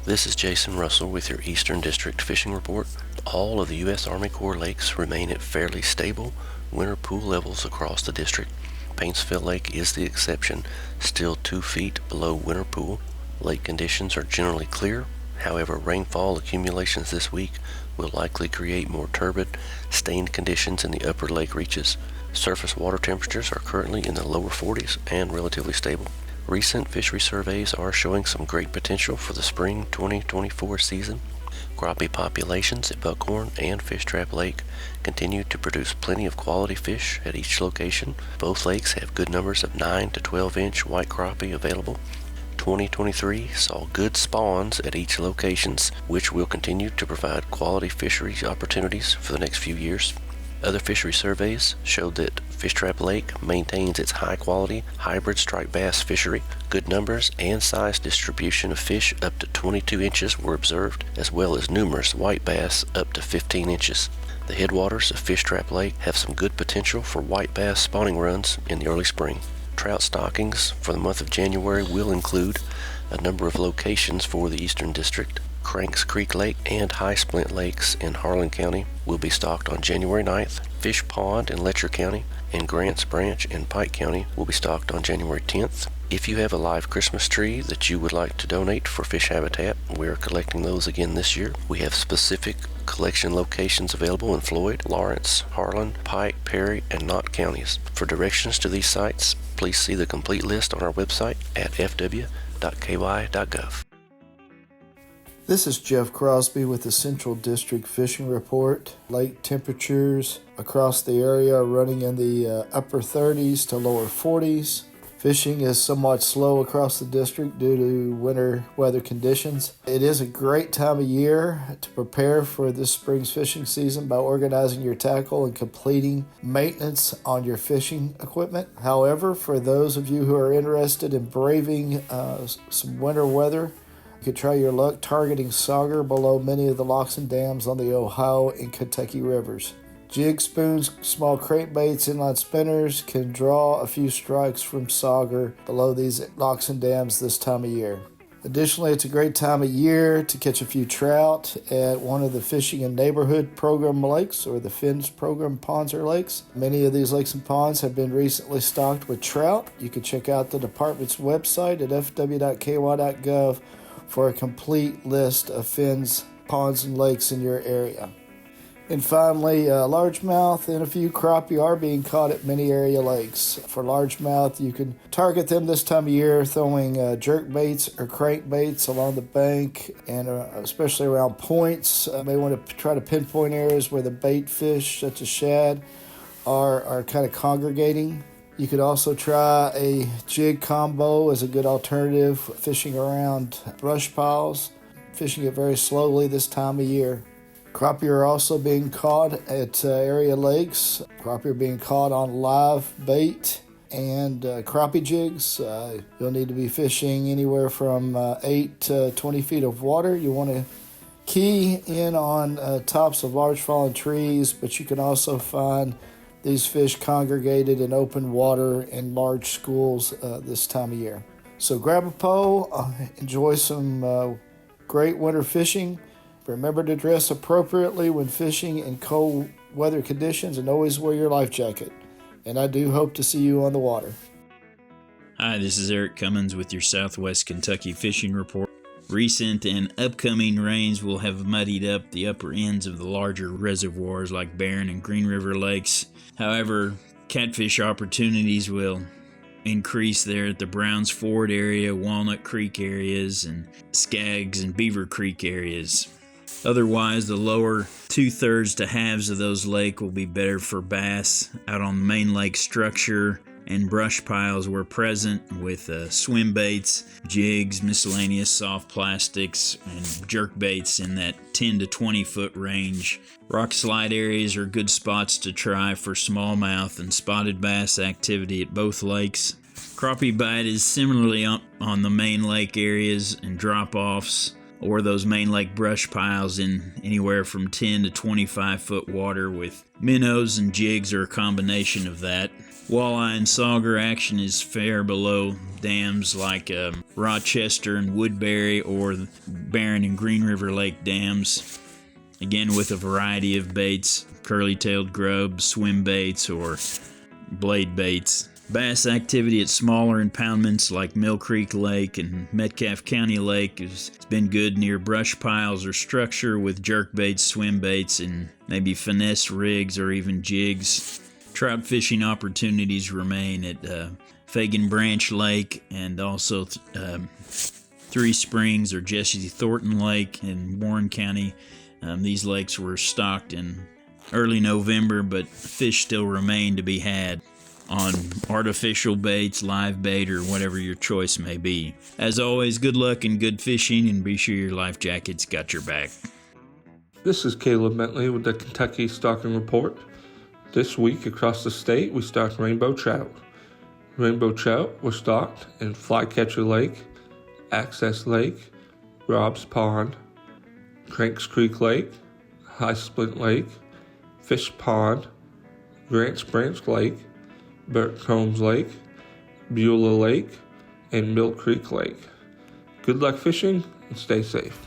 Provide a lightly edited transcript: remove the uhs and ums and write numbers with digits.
This is Jason Russell with your Eastern District Fishing Report. All of the U.S. Army Corps lakes remain at fairly stable winter pool levels across the district. Paintsville Lake is the exception, still 2 feet below winter pool. Lake conditions are generally clear. However, rainfall accumulations this week will likely create more turbid, stained conditions in the upper lake reaches. Surface water temperatures are currently in the lower 40s and relatively stable. Recent fishery surveys are showing some great potential for the spring 2024 season. Crappie populations at Buckhorn and Fish Trap Lake continue to produce plenty of quality fish at each location. Both lakes have good numbers of 9 to 12-inch white crappie available. 2023 saw good spawns at each locations, which will continue to provide quality fisheries opportunities for the next few years. Other fishery surveys showed that Fish Trap Lake maintains its high-quality hybrid striped bass fishery. Good numbers and size distribution of fish up to 22 inches were observed, as well as numerous white bass up to 15 inches. The headwaters of Fish Trap Lake have some good potential for white bass spawning runs in the early spring. Trout stockings for the month of January will include a number of locations for the Eastern District. Cranks Creek Lake and High Splint Lakes in Harlan County will be stocked on January 9th. Fish Pond in Letcher County and Grants Branch in Pike County will be stocked on January 10th. If you have a live Christmas tree that you would like to donate for fish habitat, we are collecting those again this year. We have specific collection locations available in Floyd, Lawrence, Harlan, Pike, Perry, and Knott counties. For directions to these sites, please see the complete list on our website at fw.ky.gov. This is Jeff Crosby with the Central District Fishing Report. Lake temperatures across the area are running in the upper 30s to lower 40s. Fishing is somewhat slow across the district due to winter weather conditions. It is a great time of year to prepare for this spring's fishing season by organizing your tackle and completing maintenance on your fishing equipment. However, for those of you who are interested in braving some winter weather, you could try your luck targeting sauger below many of the locks and dams on the Ohio and Kentucky rivers. Jig spoons, small crankbaits, inline spinners can draw a few strikes from sauger below these locks and dams this time of year. Additionally, it's a great time of year to catch a few trout at one of the Fishing and Neighborhood Program lakes, or the FINS program ponds or lakes. Many of these lakes and ponds have been recently stocked with trout. You can check out the department's website at fw.ky.gov for a complete list of FINS ponds and lakes in your area. And finally, largemouth and a few crappie are being caught at many area lakes. For largemouth, you can target them this time of year throwing jerk baits or crankbaits along the bank, and especially around points. You may want to try to pinpoint areas where the bait fish, such as shad, are kind of congregating. You could also try a jig combo as a good alternative fishing around brush piles, fishing it very slowly this time of year. Crappie are also being caught at area lakes. Crappie are being caught on live bait and crappie jigs. You'll need to be fishing anywhere from 8 to 20 feet of water. You want to key in on tops of large fallen trees, but you can also find these fish congregated in open water in large schools this time of year. So grab a pole, enjoy some great winter fishing. Remember to dress appropriately when fishing in cold weather conditions, and always wear your life jacket. And I do hope to see you on the water. Hi, this is Eric Cummins with your Southwest Kentucky Fishing Report. Recent and upcoming rains will have muddied up the upper ends of the larger reservoirs like Barren and Green River lakes. However, catfish opportunities will increase there at the Browns Ford area, Walnut Creek areas, and Skaggs and Beaver Creek areas. Otherwise, the lower 2/3 to halves of those lakes will be better for bass out on the main lake structure, and brush piles were present with swim baits, jigs, miscellaneous soft plastics, and jerk baits in that 10 to 20 foot range. Rock slide areas are good spots to try for smallmouth and spotted bass activity at both lakes. Crappie bite is similarly on the main lake areas and drop-offs, or those main lake brush piles in anywhere from 10 to 25 foot water with minnows and jigs, or a combination of that. Walleye and sauger action is fair below dams like Rochester and Woodbury or the Barron and Green River Lake dams. Again, with a variety of baits, curly-tailed grub, swim baits, or blade baits. Bass activity at smaller impoundments like Mill Creek Lake and Metcalfe County Lake has been good near brush piles or structure with jerk baits, swim baits, and maybe finesse rigs or even jigs. Trout fishing opportunities remain at Fagan Branch Lake and also Three Springs or Jesse Thornton Lake in Warren County. These lakes were stocked in early November, but fish still remain to be had on artificial baits, live bait, or whatever your choice may be. As always, good luck and good fishing, and be sure your life jacket's got your back. This is Caleb Bentley with the Kentucky Stocking Report. This week across the state, we stocked rainbow trout. Rainbow trout were stocked in Flycatcher Lake, Access Lake, Robb's Pond, Cranks Creek Lake, High Splint Lake, Fish Pond, Grants Branch Lake, Burt Combs Lake, Beulah Lake, and Mill Creek Lake. Good luck fishing and stay safe.